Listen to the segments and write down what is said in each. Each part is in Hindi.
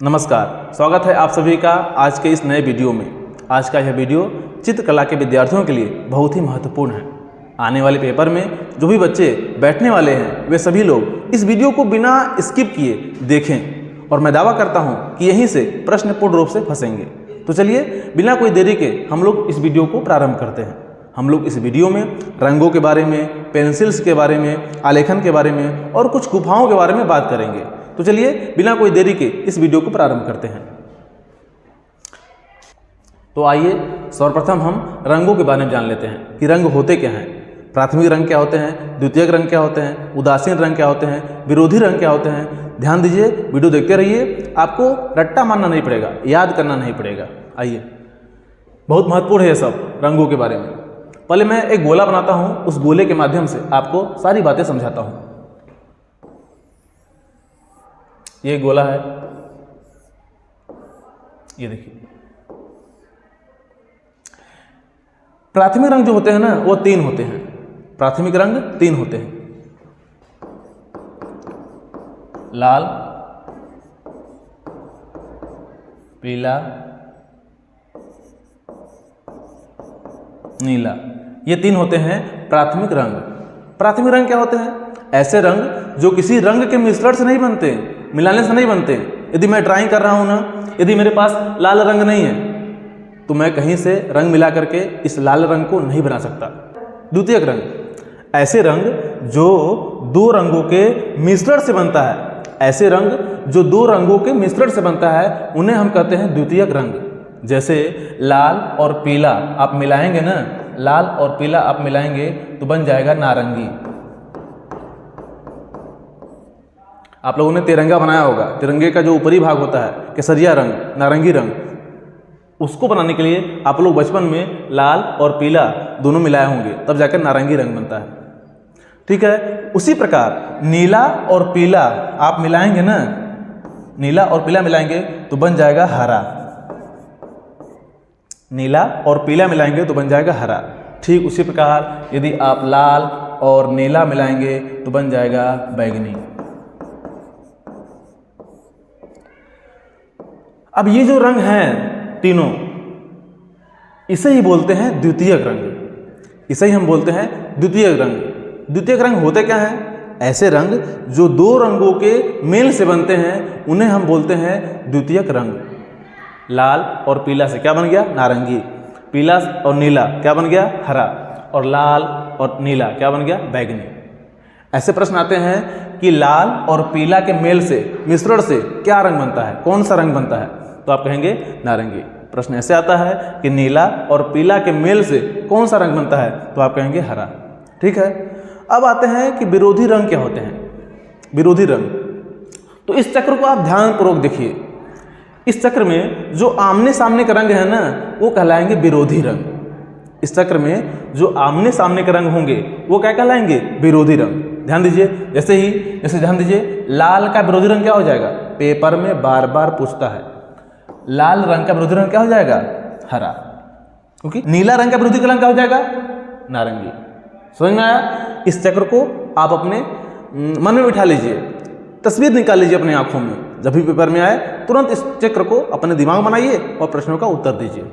नमस्कार, स्वागत है आप सभी का आज के इस नए वीडियो में। आज का यह वीडियो चित्रकला के विद्यार्थियों के लिए बहुत ही महत्वपूर्ण है। आने वाले पेपर में जो भी बच्चे बैठने वाले हैं वे सभी लोग इस वीडियो को बिना स्किप किए देखें और मैं दावा करता हूं कि यहीं से प्रश्न पूर्ण रूप से फंसेंगे। तो चलिए बिना कोई देरी के हम लोग इस वीडियो को प्रारंभ करते हैं। हम लोग इस वीडियो में रंगों के बारे में, पेंसिल्स के बारे में, आलेखन के बारे में और कुछ गुफाओं के बारे में बात करेंगे। तो चलिए बिना कोई देरी के इस वीडियो को प्रारंभ करते हैं। तो आइए सर्वप्रथम हम रंगों के बारे में जान लेते हैं कि रंग होते क्या हैं। प्राथमिक रंग क्या होते हैं, द्वितीयक रंग क्या होते हैं, उदासीन रंग क्या होते हैं, विरोधी रंग क्या होते हैं। ध्यान दीजिए, वीडियो देखते रहिए, आपको रट्टा मारना नहीं पड़ेगा, याद करना नहीं पड़ेगा। आइए, बहुत महत्वपूर्ण है ये सब रंगों के बारे में। पहले मैं एक गोला बनाता हूं, उस गोले के माध्यम से आपको सारी बातें समझाता हूं। ये गोला है, ये देखिए। प्राथमिक रंग जो होते हैं ना वो 3 होते हैं। प्राथमिक रंग 3 होते हैं, लाल, पीला, नीला। ये 3 होते हैं प्राथमिक रंग। प्राथमिक रंग क्या होते हैं? ऐसे रंग जो किसी रंग के मिश्रण से नहीं बनते, मिलाने से नहीं बनते। यदि मैं ड्राइंग कर रहा हूं ना, यदि मेरे पास लाल रंग नहीं है तो मैं कहीं से रंग मिला करके इस लाल रंग को नहीं बना सकता। द्वितीयक रंग, ऐसे रंग जो 2 रंगों के मिश्रण से बनता है। ऐसे रंग जो 2 रंगों के मिश्रण से बनता है उन्हें हम कहते हैं द्वितीयक रंग। जैसे लाल और पीला आप मिलाएंगे ना, लाल और पीला आप मिलाएंगे तो बन जाएगा नारंगी। आप लोगों ने तिरंगा बनाया होगा, तिरंगे का जो ऊपरी भाग होता है केसरिया रंग, नारंगी रंग, उसको बनाने के लिए आप लोग बचपन में लाल और पीला दोनों मिलाए होंगे, तब जाकर नारंगी रंग बनता है। ठीक है, उसी प्रकार नीला और पीला आप मिलाएंगे ना, नीला और पीला मिलाएंगे तो बन जाएगा हरा। नीला और पीला मिलाएंगे तो बन जाएगा हरा। ठीक उसी प्रकार यदि आप लाल और नीला मिलाएंगे तो बन जाएगा बैंगनी। अब ये जो रंग हैं तीनों, इसे ही बोलते हैं द्वितीयक रंग। इसे ही हम बोलते हैं द्वितीयक रंग। द्वितीयक रंग होते क्या हैं? ऐसे रंग जो 2 रंगों के मेल से बनते हैं उन्हें हम बोलते हैं द्वितीयक रंग। लाल और पीला से क्या बन गया? नारंगी। पीला और नीला क्या बन गया? हरा। और लाल और नीला क्या बन गया? बैंगनी। ऐसे प्रश्न आते हैं कि लाल और पीला के मेल से, मिश्रण से क्या रंग बनता है, कौन सा रंग बनता है? तो आप कहेंगे नारंगी। प्रश्न ऐसे आता है कि नीला और पीला के मेल से कौन सा रंग बनता है? तो आप कहेंगे हरा। ठीक है, अब आते हैं कि विरोधी रंग क्या होते हैं। विरोधी रंग, तो इस चक्र को आप ध्यानपूर्वक देखिए। इस चक्र में जो आमने सामने का रंग है ना वो कहलाएंगे विरोधी रंग। इस चक्र में जो आमने सामने के रंग होंगे वो क्या कहलाएंगे? विरोधी रंग। ध्यान दीजिए, जैसे ध्यान दीजिए, लाल का विरोधी रंग क्या हो जाएगा? पेपर में बार बार पूछता है, लाल रंग का विरोधी रंग क्या हो जाएगा? हरा। क्योंकि नीला रंग का विरोधी रंग क्या हो जाएगा? नारंगी। समझ में आया? इस चक्र को आप अपने मन में बिठा लीजिए, तस्वीर निकाल लीजिए अपने आंखों में। जब भी पेपर में आए तुरंत इस चक्र को अपने दिमाग में बनाइए और प्रश्नों का उत्तर दीजिए।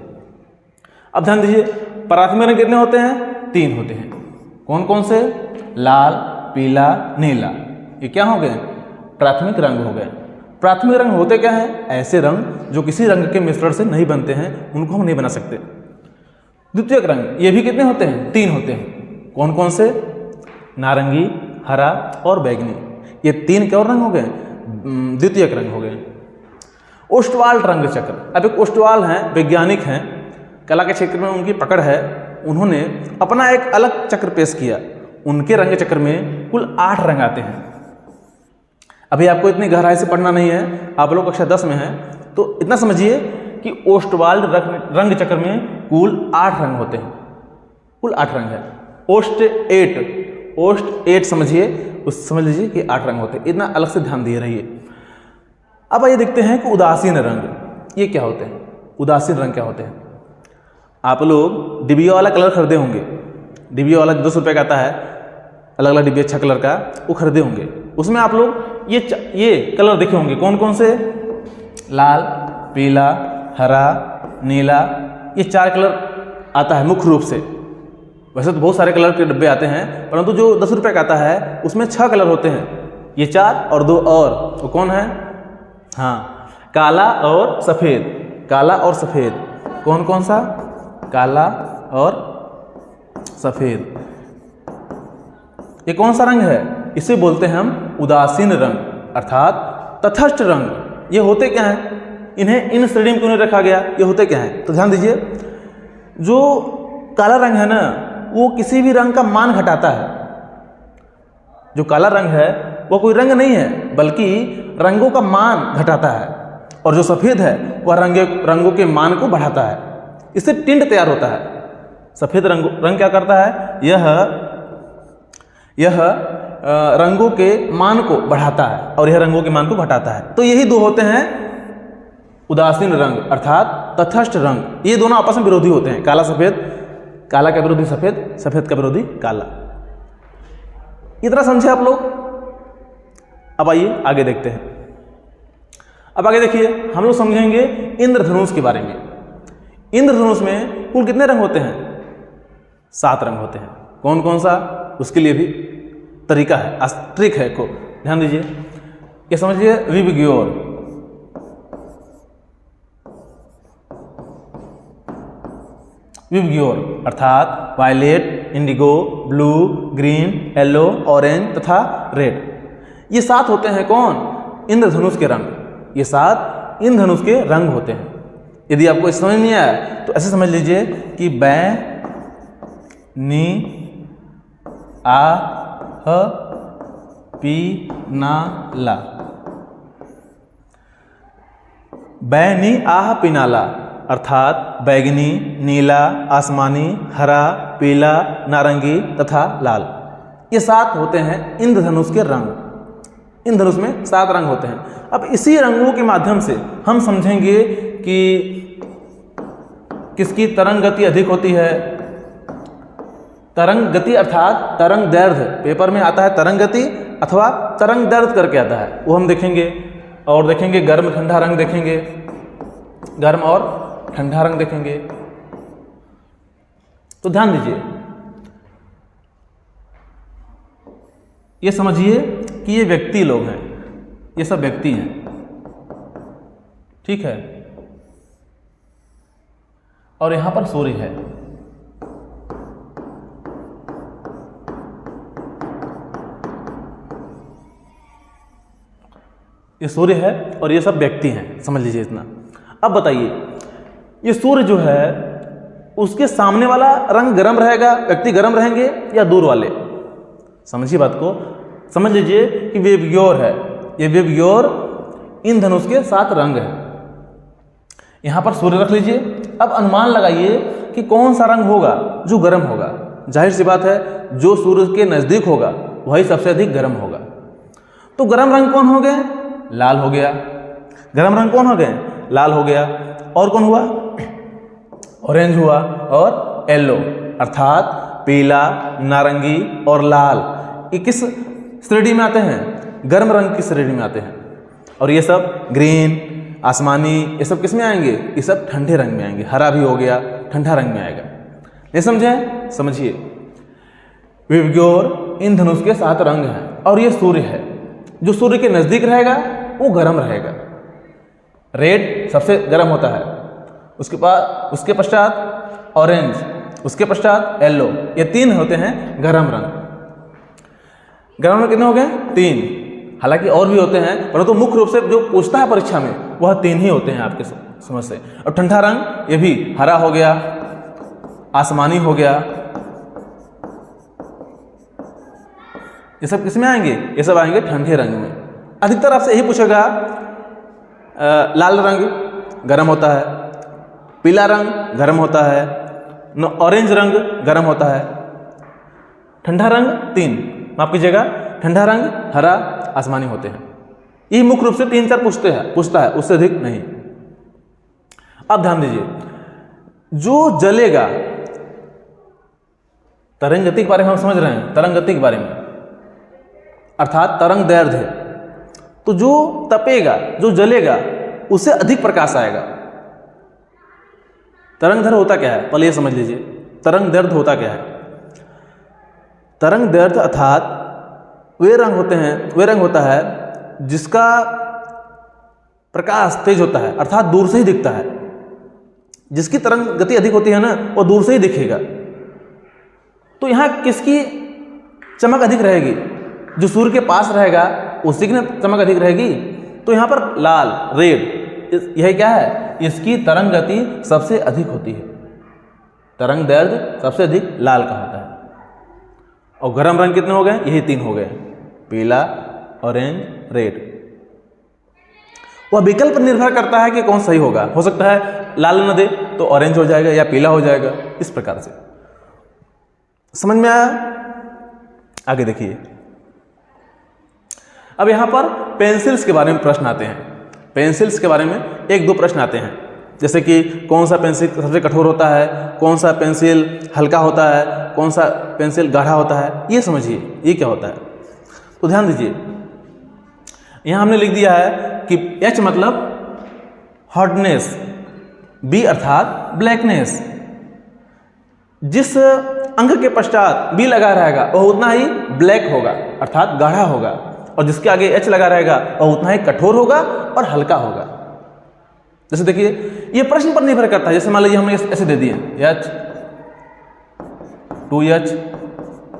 अब ध्यान दीजिए, प्राथमिक रंग कितने होते हैं? 3 होते हैं। कौन कौन से? लाल, पीला, नीला। ये क्या हो गए? प्राथमिक रंग हो गए। प्राथमिक रंग होते क्या हैं? ऐसे रंग जो किसी रंग के मिश्रण से नहीं बनते हैं, उनको हम नहीं बना सकते। द्वितीयक रंग, ये भी कितने होते हैं? 3 होते हैं। कौन कौन से? नारंगी, हरा और बैंगनी। ये 3 क्या रंग हो गए? द्वितीयक रंग हो गए। ओस्टवाल्ड रंग चक्र। अब एक ओस्टवाल हैं, वैज्ञानिक हैं, कला के क्षेत्र में उनकी पकड़ है। उन्होंने अपना एक अलग चक्र पेश किया। उनके रंग चक्र में कुल 8 रंग आते हैं। अभी आपको इतनी गहराई से पढ़ना नहीं है, आप लोग कक्षा 10 में हैं, तो इतना समझिए कि ओस्टवाल्ड रंग चक्र में कुल 8 रंग होते हैं। कुल 8 रंग है। ओस्ट 8 समझिए, उस समझ लीजिए कि 8 रंग होते हैं। इतना अलग से ध्यान दिए रहिए। अब आइए देखते हैं कि उदासीन रंग ये क्या होते हैं। उदासीन रंग क्या होते हैं? आप लोग डिबिया वाला कलर खरीदे होंगे। डिबिया वाला 200 रुपये का आता है, अलग अलग डिब्बे 6 कलर का, वो खरीदे होंगे। उसमें आप लोग ये कलर देखे होंगे। कौन कौन से? लाल, पीला, हरा, नीला, ये 4 कलर आता है मुख्य रूप से। वैसे तो बहुत सारे कलर के डब्बे आते हैं, परंतु जो 10 रुपये का आता है उसमें 6 कलर होते हैं। ये 4 और 2 और वो कौन है? हाँ, काला और सफ़ेद। काला और सफ़ेद कौन कौन सा? काला और सफ़ेद। ये कौन सा रंग है? इसे बोलते हैं हम उदासीन रंग, अर्थात तटस्थ रंग। ये होते क्या हैं? इन्हें इन श्रेणी में क्यों नहीं रखा गया? ये होते क्या हैं? तो ध्यान दीजिए, जो काला रंग है ना, वो किसी भी रंग का मान घटाता है। जो काला रंग है वो कोई रंग नहीं है, बल्कि रंगों का मान घटाता है। और जो सफ़ेद है वह रंगों के मान को बढ़ाता है। इससे टिंट तैयार होता है। सफ़ेद रंग क्या करता है? यह रंगों के मान को बढ़ाता है और यह रंगों के मान को घटाता है। तो यही दो होते हैं उदासीन रंग, अर्थात तटस्थ रंग। ये दोनों आपस में विरोधी होते हैं, काला सफ़ेद। काला का विरोधी सफ़ेद, सफ़ेद का विरोधी काला। इतना समझे आप लोग? अब आइए आगे देखते हैं। अब आगे देखिए, हम लोग समझेंगे इंद्रधनुष के बारे में। इंद्रधनुष में कुल कितने रंग होते हैं? 7 रंग होते हैं। कौन कौन सा? उसके लिए भी तरीका है, ट्रिक है को ध्यान दीजिए। ये समझिए, विबग्योर, विबग्योर अर्थात violet, indigo, blue, green, yellow, orange तथा रेड। ये 7 होते हैं कौन? इंद्रधनुष के रंग। ये 7 इंद्रधनुष के रंग होते हैं। यदि आपको समझ नहीं आया तो ऐसे समझ लीजिए कि बै, नी, आ, ह, पी, ना, ला। बैनी, आह, पिनाला अर्थात बैगनी, नीला, आसमानी, हरा, पीला, नारंगी तथा लाल। ये 7 होते हैं इंद्रधनुष के रंग। इंद्रधनुष में 7 रंग होते हैं। अब इसी रंगों के माध्यम से हम समझेंगे कि किसकी तरंग गति अधिक होती है। तरंग गति अर्थात तरंग दैर्घ्य, पेपर में आता है तरंग गति अथवा तरंग दैर्घ्य करके आता है, वो हम देखेंगे। और देखेंगे गर्म ठंडा रंग देखेंगे, गर्म और ठंडा रंग देखेंगे। तो ध्यान दीजिए, ये समझिए कि ये व्यक्ति लोग हैं, ये सब व्यक्ति हैं, ठीक है। और यहां पर सूर्य है। ये सूर्य है और ये सब व्यक्ति हैं, समझ लीजिए इतना। अब बताइए, ये सूर्य जो है उसके सामने वाला रंग गर्म रहेगा, व्यक्ति गर्म रहेंगे या दूर वाले? समझिए बात को, समझ लीजिए कि विबग्योर है। ये विबग्योर इंद्रधनुष के 7 रंग है। यहां पर सूर्य रख लीजिए। अब अनुमान लगाइए कि कौन सा रंग होगा जो गर्म होगा। जाहिर सी बात है, जो सूर्य के नजदीक होगा वही सबसे अधिक गर्म होगा। तो गर्म रंग कौन हो गए? लाल हो गया। गर्म रंग कौन हो गए? लाल हो गया। और कौन हुआ? ऑरेंज हुआ और येलो अर्थात पीला, नारंगी और लाल। ये किस श्रेणी में आते हैं? गर्म रंग की श्रेणी में आते हैं। और ये सब ग्रीन, आसमानी, ये सब किस में आएंगे? ये सब ठंडे रंग में आएंगे। हरा भी हो गया, ठंडा रंग में आएगा। नहीं समझे? समझिए, विबग्योर इंद्रधनुष के 7 रंग हैं और ये सूर्य है। जो सूर्य के नजदीक रहेगा वो गर्म रहेगा, रेड सबसे गर्म होता है। उसके पश्चात ऑरेंज, उसके पश्चात येलो। ये 3 होते हैं गर्म रंग। गर्म रंग कितने हो गए? 3। हालांकि और भी होते हैं, परंतु मुख्य रूप से जो पूछता है परीक्षा में वह 3 ही होते हैं आपके समझ से। और ठंडा रंग ये भी हरा हो गया, आसमानी हो गया। ये सब किस में आएंगे? ये सब आएंगे ठंडे रंग में। अधिकतर आपसे यही पूछेगा, लाल रंग गर्म होता है, पीला रंग गर्म होता है, ऑरेंज रंग गर्म होता है, ठंडा रंग 3, माफ कीजिएगा, ठंडा रंग, हरा, आसमानी होते हैं। यही मुख्य रूप से 3-4 पूछता है, उससे अधिक नहीं। अब ध्यान दीजिए, जो जलेगा, तरंग गति के बारे में हम समझ रहे हैं, तरंग गति के बारे में अर्थात तरंग दैर्घ्य। तो जो तपेगा, जो जलेगा उससे अधिक प्रकाश आएगा। तरंग दैर्ध्य होता क्या है, पहले ये समझ लीजिए। तरंग दैर्ध्य होता क्या है? तरंग दैर्ध्य अर्थात वे रंग होता है जिसका प्रकाश तेज होता है, अर्थात दूर से ही दिखता है। जिसकी तरंग गति अधिक होती है ना, वो दूर से ही दिखेगा। तो यहाँ किसकी चमक अधिक रहेगी? जो सूर्य के पास रहेगा उसी की चमक अधिक रहेगी। तो यहाँ पर लाल, रेड, यह क्या है? इसकी तरंग गति सबसे अधिक होती है। तरंग दैर्ध्य सबसे अधिक लाल का होता है। और गर्म रंग कितने हो गए? यही 3 हो गए, पीला, ऑरेंज, रेड। वह विकल्प निर्भर करता है कि कौन सही होगा। हो सकता है लाल न दे तो ऑरेंज हो जाएगा या पीला हो जाएगा, इस प्रकार से। समझ में आया? आगे देखिए। अब यहां पर पेंसिल्स के बारे में प्रश्न आते हैं। पेंसिल्स के बारे में 1-2 प्रश्न आते हैं, जैसे कि कौन सा पेंसिल सबसे कठोर होता है, कौन सा पेंसिल हल्का होता है, कौन सा पेंसिल गाढ़ा होता है। ये समझिए, ये क्या होता है। तो ध्यान दीजिए, यहां हमने लिख दिया है कि H मतलब हार्डनेस, B अर्थात ब्लैकनेस। जिस अंक के पश्चात B लगा रहेगा वह उतना ही ब्लैक होगा, अर्थात गाढ़ा होगा, और जिसके आगे H लगा रहेगा वह उतना ही कठोर होगा और हल्का होगा। जैसे देखिए, ये प्रश्न पर निर्भर करता है। जैसे मान लीजिए हमने ऐसे दे दिए H, 2H,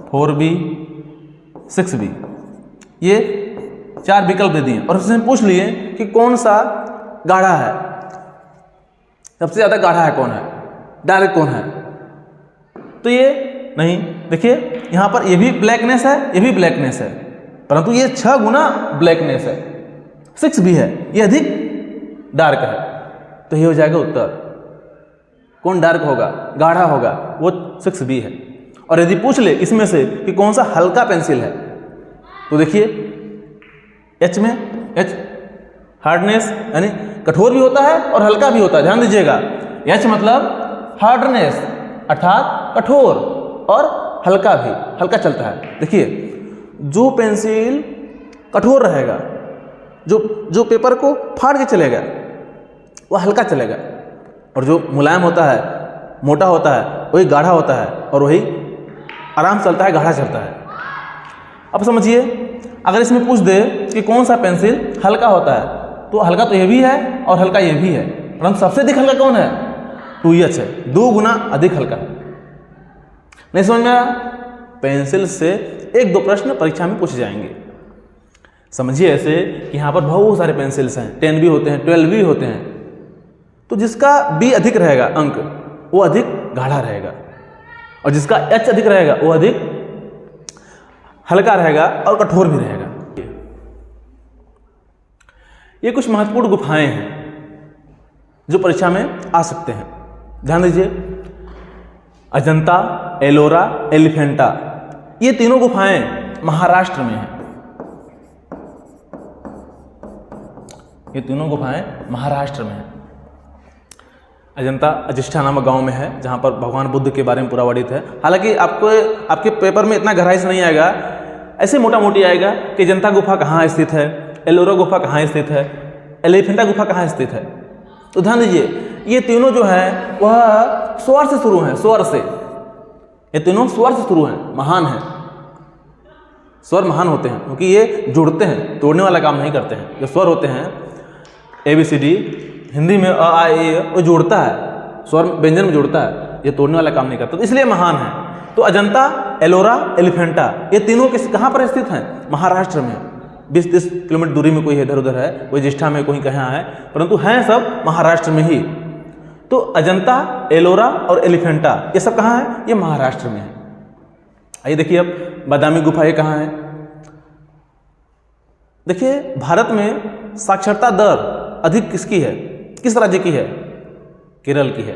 4B, 6B, ये 4 विकल्प दे दिए और उससे पूछ लिए कि कौन सा गाढ़ा है, सबसे ज्यादा गाढ़ा है कौन है, डार्क कौन है। तो ये नहीं, देखिए यहां पर ये भी ब्लैकनेस है, ये भी ब्लैकनेस है, परंतु ये 6 गुना ब्लैकनेस है। 6 भी है, ये अधिक डार्क है। तो ये हो जाएगा उत्तर। कौन डार्क होगा, गाढ़ा होगा, वो 6B है। और यदि पूछ ले इसमें से कि कौन सा हल्का पेंसिल है, तो देखिए H में, H हार्डनेस यानी कठोर भी होता है और हल्का भी होता है। ध्यान दीजिएगा, H मतलब हार्डनेस अर्थात कठोर, और हल्का भी, हल्का चलता है। देखिए, जो पेंसिल कठोर रहेगा, जो पेपर को फाड़ के चलेगा, वह हल्का चलेगा, और जो मुलायम होता है, मोटा होता है, वही गाढ़ा होता है, और वही आराम से चलता है, गाढ़ा चलता है। अब समझिए, अगर इसमें पूछ दे कि कौन सा पेंसिल हल्का होता है, तो हल्का तो ये भी है और हल्का ये भी है, परंतु सबसे अधिक हल्का कौन है? 2H है, 2 गुना अधिक हल्का है। नहीं समझ में आया? पेंसिल से 1-2 प्रश्न परीक्षा में पूछे जाएंगे। समझिए ऐसे कि यहाँ पर बहुत सारे पेंसिल्स हैं, 10 भी होते हैं, 12 भी होते हैं। तो जिसका B अधिक रहेगा अंक, वो अधिक गाढ़ा रहेगा, और जिसका H अधिक रहेगा वो अधिक हल्का रहेगा और कठोर भी रहेगा। ये कुछ महत्वपूर्ण गुफाएं हैं जो परीक्षा में आ सकते हैं। ध्यान दीजिए, अजंता, एलोरा, एलिफेंटा, ये तीनों गुफाएं महाराष्ट्र में हैं। ये तीनों गुफाएं महाराष्ट्र में हैं। अजंता अजिष्ठा नामक गांव में है, जहां पर भगवान बुद्ध के बारे में पूरा वर्णित है। हालांकि आपके पेपर में इतना गहराई से नहीं आएगा, ऐसे मोटा मोटी आएगा कि अजंता गुफा कहाँ स्थित है, एलोरा गुफा कहाँ स्थित है, एलिफेंटा गुफा कहाँ स्थित है। तो ध्यान दीजिए, ये तीनों जो हैं वह स्वर से शुरू हैं, स्वर से। ये तीनों स्वर से शुरू हैं, महान हैं। स्वर महान होते हैं क्योंकि ये जोड़ते हैं, तोड़ने वाला काम नहीं करते हैं। जो स्वर होते हैं ABCD, हिंदी में अ आ ए, वो जोड़ता है, स्वर व्यंजन में जोड़ता है, ये तोड़ने वाला काम नहीं करता, तो इसलिए महान है। तो अजंता, एलोरा, एलिफेंटा, ये तीनों कहाँ पर स्थित हैं? महाराष्ट्र में। 20-30 किलोमीटर दूरी में कोई इधर उधर है, कोई ज्येष्ठा में, कोई कहाँ है, परंतु हैं सब महाराष्ट्र में ही। तो अजंता, एलोरा और एलिफेंटा ये सब कहाँ है? ये महाराष्ट्र में है। आइए देखिए, अब बादामी गुफा ये कहाँ है? देखिए, भारत में साक्षरता दर अधिक किसकी है, किस राज्य की है? केरल की है।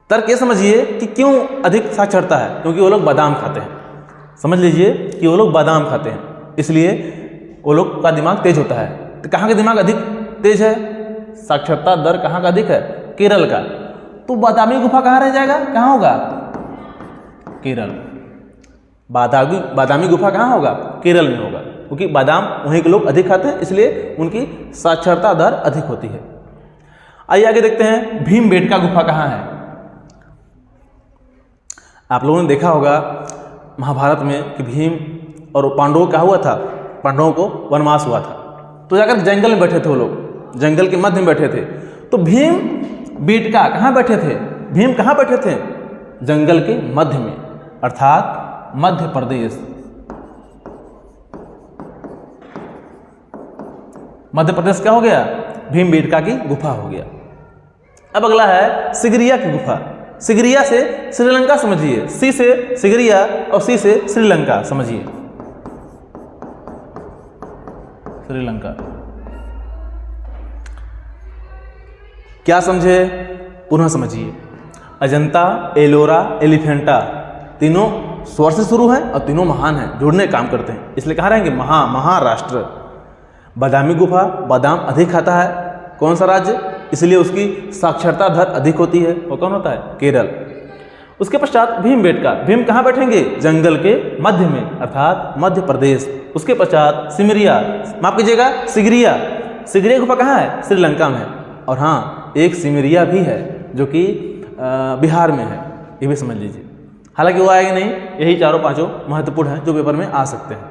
तर्क ये समझिए कि क्यों अधिक साक्षरता है, क्योंकि वो लोग बादाम खाते हैं। समझ लीजिए कि वो लोग बादाम खाते हैं, इसलिए वो लोग का दिमाग तेज होता है। तो कहाँ का दिमाग अधिक तेज है? साक्षरता दर कहाँ का अधिक है? केरल का। तो बादामी गुफा कहाँ रह जाएगा, कहाँ होगा? केरल। बादामी गुफा कहाँ होगा? केरल में होगा। क्योंकि बादाम वहीं के लोग अधिक खाते हैं, इसलिए उनकी साक्षरता दर अधिक होती है। आइए आगे देखते हैं भीमबेटका गुफा कहाँ है। आप लोगों ने देखा होगा महाभारत में कि भीम और पांडवों क्या हुआ था, पांडवों को वनवास हुआ था, तो जाकर जंगल में बैठे थे वो लोग, जंगल के मध्य में बैठे थे। तो भीम बेटका कहाँ बैठे थे? भीम कहाँ बैठे थे? जंगल के मध्य में, अर्थात मध्य प्रदेश। मध्य प्रदेश क्या हो गया? भीमबेटका की गुफा हो गया। अब अगला है सिगरिया की गुफा। सिगरिया से श्रीलंका समझिए, सी से सिगरिया और सी से श्रीलंका समझिए, श्रीलंका। क्या समझे? पुनः समझिए। अजंता, एलोरा, एलिफेंटा तीनों स्वर से शुरू हैं और तीनों महान हैं, जुड़ने का काम करते हैं, इसलिए कहाँ रहेंगे? महाराष्ट्र। बादामी गुफा, बादाम अधिक खाता है कौन सा राज्य? इसलिए उसकी साक्षरता दर अधिक होती है, वो कौन होता है? केरल। उसके पश्चात भीमबेटका, भीम कहाँ बैठेंगे? जंगल के मध्य में, अर्थात मध्य प्रदेश। उसके पश्चात सिमरिया, माफ कीजिएगा सिगरिया। सिगरिया गुफा कहाँ है? श्रीलंका में। और हाँ, एक सिमरिया भी है जो कि बिहार में है, ये भी समझ लीजिए। हालांकि वो आएगा नहीं, यही चारों पांचों महत्वपूर्ण हैं जो पेपर में आ सकते हैं।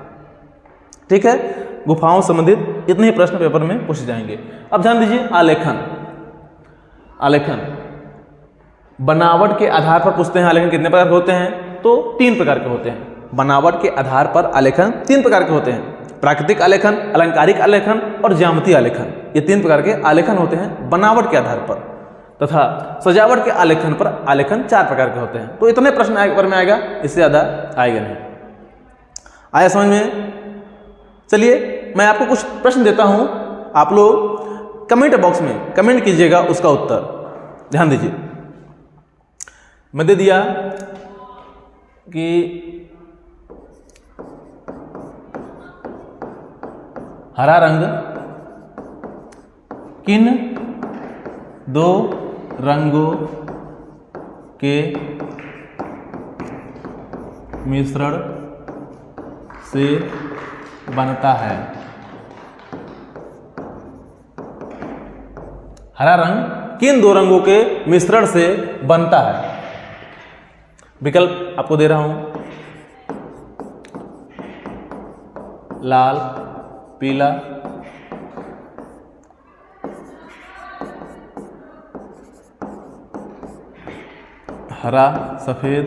ठीक है, गुफाओं संबंधित इतने ही प्रश्न पेपर में पूछे जाएंगे। अब ध्यान दीजिए आलेखन। आलेखन बनावट के आधार पर पूछते हैं। आलेखन कितने प्रकार के होते हैं? तो 3 प्रकार के होते हैं। बनावट के आधार पर आलेखन 3 प्रकार के होते हैं। प्राकृतिक आलेखन, अलंकारिक आलेखन और ज्यामितीय आलेखन, ये 3 प्रकार के आलेखन होते हैं बनावट के आधार पर। तथा सजावट के आलेखन पर आलेखन 4 प्रकार के होते हैं। तो इतने प्रश्न पेपर में आएगा, इससे ज़्यादा आएगा नहीं। आया समझ में? चलिए मैं आपको कुछ प्रश्न देता हूं, आप लोग कमेंट बॉक्स में कमेंट कीजिएगा उसका उत्तर। ध्यान दीजिए, मैं दे दिया कि हरा रंग किन 2 रंगों के मिश्रण से बनता है? हरा रंग किन 2 रंगों के मिश्रण से बनता है? विकल्प आपको दे रहा हूं, लाल, पीला, हरा, सफेद,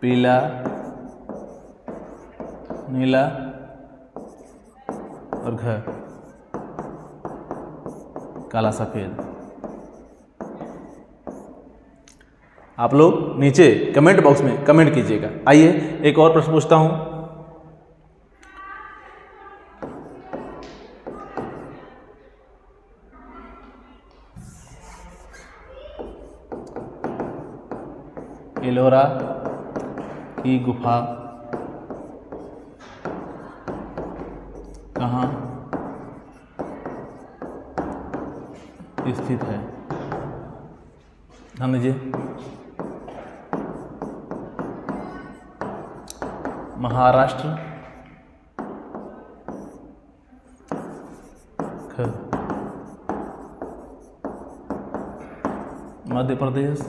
पीला, नीला और घ काला सफेद। आप लोग नीचे कमेंट बॉक्स में कमेंट कीजिएगा। आइए एक और प्रश्न पूछता हूं। एलोरा की गुफा कहाँ स्थित है? ध्यान दीजिए, महाराष्ट्र, मध्य प्रदेश,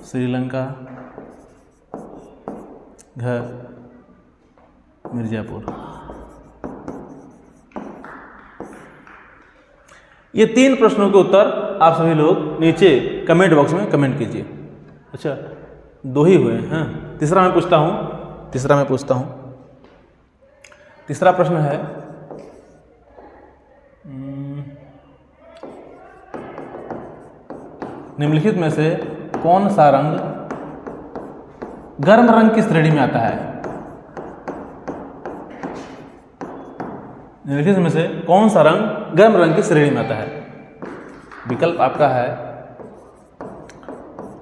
श्रीलंका, घर मिर्जापुर। ये 3 प्रश्नों के उत्तर आप सभी लोग नीचे कमेंट बॉक्स में कमेंट कीजिए। अच्छा 2 ही हुए हैं, तीसरा मैं पूछता हूं। तीसरा प्रश्न है, निम्नलिखित में से कौन सा रंग गर्म रंग की श्रेणी में आता है? निम्नलिखित में से कौन सा रंग गर्म रंग की श्रेणी में आता है? विकल्प आपका है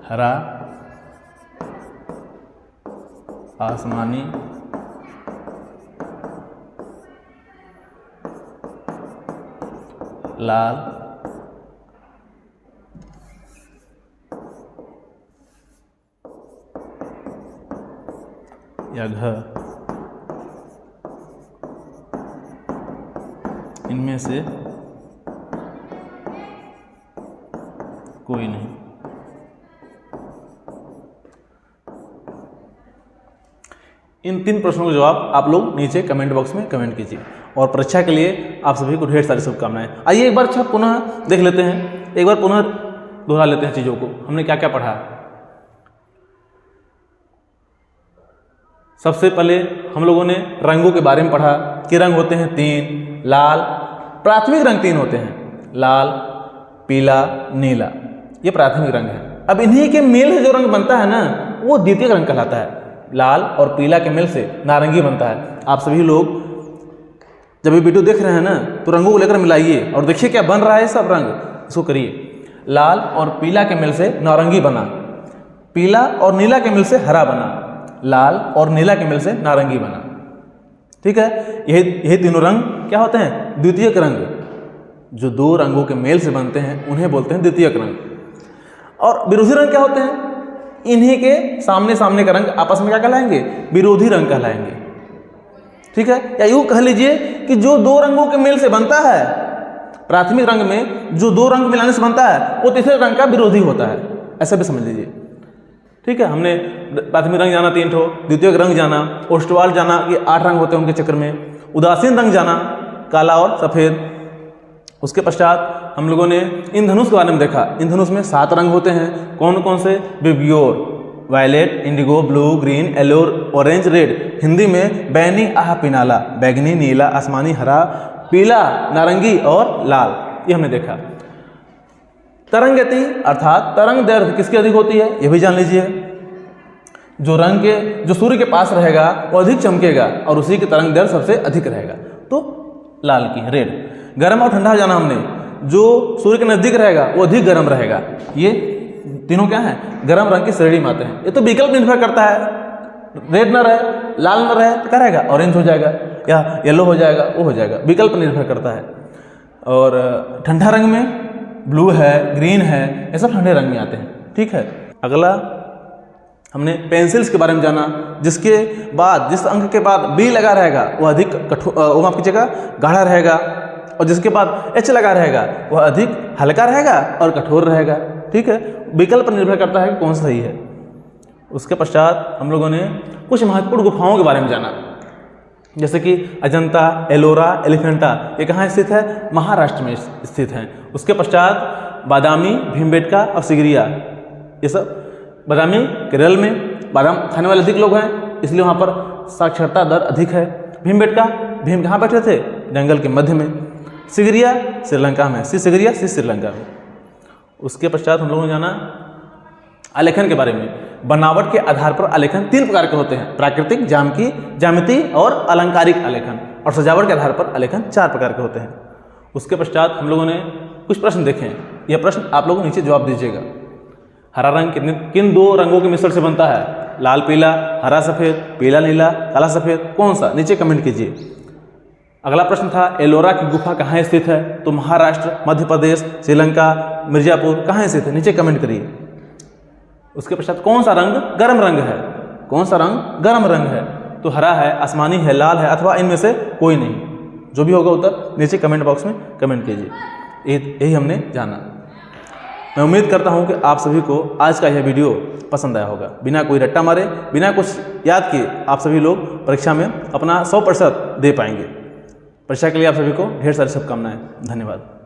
हरा, आसमानी, लाल, या घ, इनमें से कोई नहीं। इन 3 प्रश्नों के जवाब आप लोग नीचे कमेंट बॉक्स में कमेंट कीजिए और परीक्षा के लिए आप सभी को ढेर सारी शुभकामनाएं। आइए एक बार अच्छा पुनः देख लेते हैं, एक बार पुनः दोहरा लेते हैं चीज़ों को, हमने क्या क्या पढ़ा। सबसे पहले हम लोगों ने रंगों के बारे में पढ़ा कि रंग होते हैं 3, लाल, प्राथमिक रंग 3 होते हैं, लाल, पीला, नीला, ये प्राथमिक रंग है। अब इन्हीं के मेल से जो रंग बनता है ना, वो द्वितीयक रंग कहलाता है। लाल और पीला के मेल से नारंगी बनता है। आप सभी लोग जब ये वीडियो देख रहे हैं ना, तो रंगों को लेकर मिलाइए और देखिए क्या बन रहा है सब रंग, इसको करिए। लाल और पीला के मेल से नारंगी बना, पीला और नीला के मेल से हरा बना, लाल और नीला के मेल से नारंगी बना। ठीक है, यही तीनों रंग क्या होते हैं? द्वितीयक रंग। जो 2 रंगों के मेल से बनते हैं उन्हें बोलते हैं द्वितीयक रंग। और विरोधी रंग क्या होते हैं? इन्हीं के सामने सामने का रंग आपस में क्या कहलाएंगे? विरोधी रंग कहलाएंगे। ठीक है, या यूं कह लीजिए कि जो 2 रंगों के मेल से बनता है, प्राथमिक रंग में जो 2 रंग मिलाने से बनता है, वो तीसरे रंग का विरोधी होता है, ऐसा भी समझ लीजिए। ठीक है, हमने प्राथमिक रंग जाना 3 ठो, द्वितीयक रंग जाना, ओष्ठवाल जाना कि 8 रंग होते हैं उनके चक्र में, उदासीन रंग जाना काला और सफ़ेद। उसके पश्चात हम लोगों ने इंद्रधनुष के बारे में देखा। इंद्रधनुष में 7 रंग होते हैं। कौन कौन से? VIBGYOR, violet, indigo, blue, green, yellow, orange, red. Hindi में बैनी, आह, पिनाला, बैगनी, नीला, आसमानी, हरा, पीला, नारंगी और लाल, ये हमने देखा। तरंग गति अर्थात तरंग दैर्घ्य किसकी अधिक होती है, ये भी जान लीजिए। जो सूर्य के पास रहेगा वो अधिक चमकेगा और उसी की तरंग दैर्घ्य सबसे अधिक रहेगा, तो लाल की, रेड। गर्म और ठंडा जाना हमने, जो सूर्य के नजदीक रहेगा वो अधिक गर्म रहेगा। ये तीनों क्या हैं? गर्म रंग की श्रेणी में आते हैं। ये तो विकल्प निर्भर करता है, रेड ना रहे, लाल ना रहे तो क्या रहेगा? ऑरेंज हो जाएगा या येलो हो जाएगा, वो हो जाएगा, विकल्प निर्भर करता है। और ठंडा रंग में ब्लू है, ग्रीन है, ये सब ठंडे रंग में आते हैं। ठीक है, अगला हमने पेंसिल्स के बारे में जाना, जिसके बाद जिस अंक के बाद बी लगा रहेगा वो अधिक कठोर, वो माफ कीजिएगा गाढ़ा रहेगा, और जिसके बाद एच लगा रहेगा वह अधिक हल्का रहेगा और कठोर रहेगा। ठीक है, विकल्प पर निर्भर करता है कि कौन सा सही है। उसके पश्चात हम लोगों ने कुछ महत्वपूर्ण गुफाओं के बारे में जाना, जैसे कि अजंता, एलोरा, एलिफेंटा, ये कहाँ स्थित है? महाराष्ट्र में स्थित हैं। उसके पश्चात बादामी, भीमबेटका और सिगरिया, ये सब बादामी केरल में, बादाम खाने वाले अधिक लोग हैं इसलिए वहाँ पर साक्षरता दर अधिक है। भीमबेटका, भीम कहाँ बैठे थे? जंगल के मध्य में। सिगरिया श्रीलंका में, सिगरिया श्रीलंका में। उसके पश्चात हम लोगों ने जाना आलेखन के बारे में। बनावट के आधार पर आलेखन 3 प्रकार के होते हैं, प्राकृतिक, ज्यामिति और अलंकारिक आलेखन। और सजावट के आधार पर आलेखन 4 प्रकार के होते हैं। उसके पश्चात हम लोगों ने कुछ प्रश्न देखे हैं, यह प्रश्न आप लोग नीचे जवाब दीजिएगा। हरा रंग किन 2 रंगों के मिश्रण से बनता है? लाल पीला, हरा सफ़ेद, पीला नीला, काला सफ़ेद, कौन सा? नीचे कमेंट कीजिए। अगला प्रश्न था एलोरा की गुफा कहाँ स्थित है? तो महाराष्ट्र, मध्य प्रदेश, श्रीलंका, मिर्जापुर, कहाँ स्थित है? नीचे कमेंट करिए। उसके पश्चात कौन सा रंग गर्म रंग है? कौन सा रंग गर्म रंग है? तो हरा है, आसमानी है, लाल है, अथवा इनमें से कोई नहीं। जो भी होगा उत्तर नीचे कमेंट बॉक्स में कमेंट कीजिए। यही हमने जाना। मैं उम्मीद करता हूं कि आप सभी को आज का यह वीडियो पसंद आया होगा। बिना कोई रट्टा मारे, बिना कुछ याद किए आप सभी लोग परीक्षा में अपना 100% दे पाएंगे। परीक्षा के लिए आप सभी को ढेर सारी शुभकामनाएं। धन्यवाद।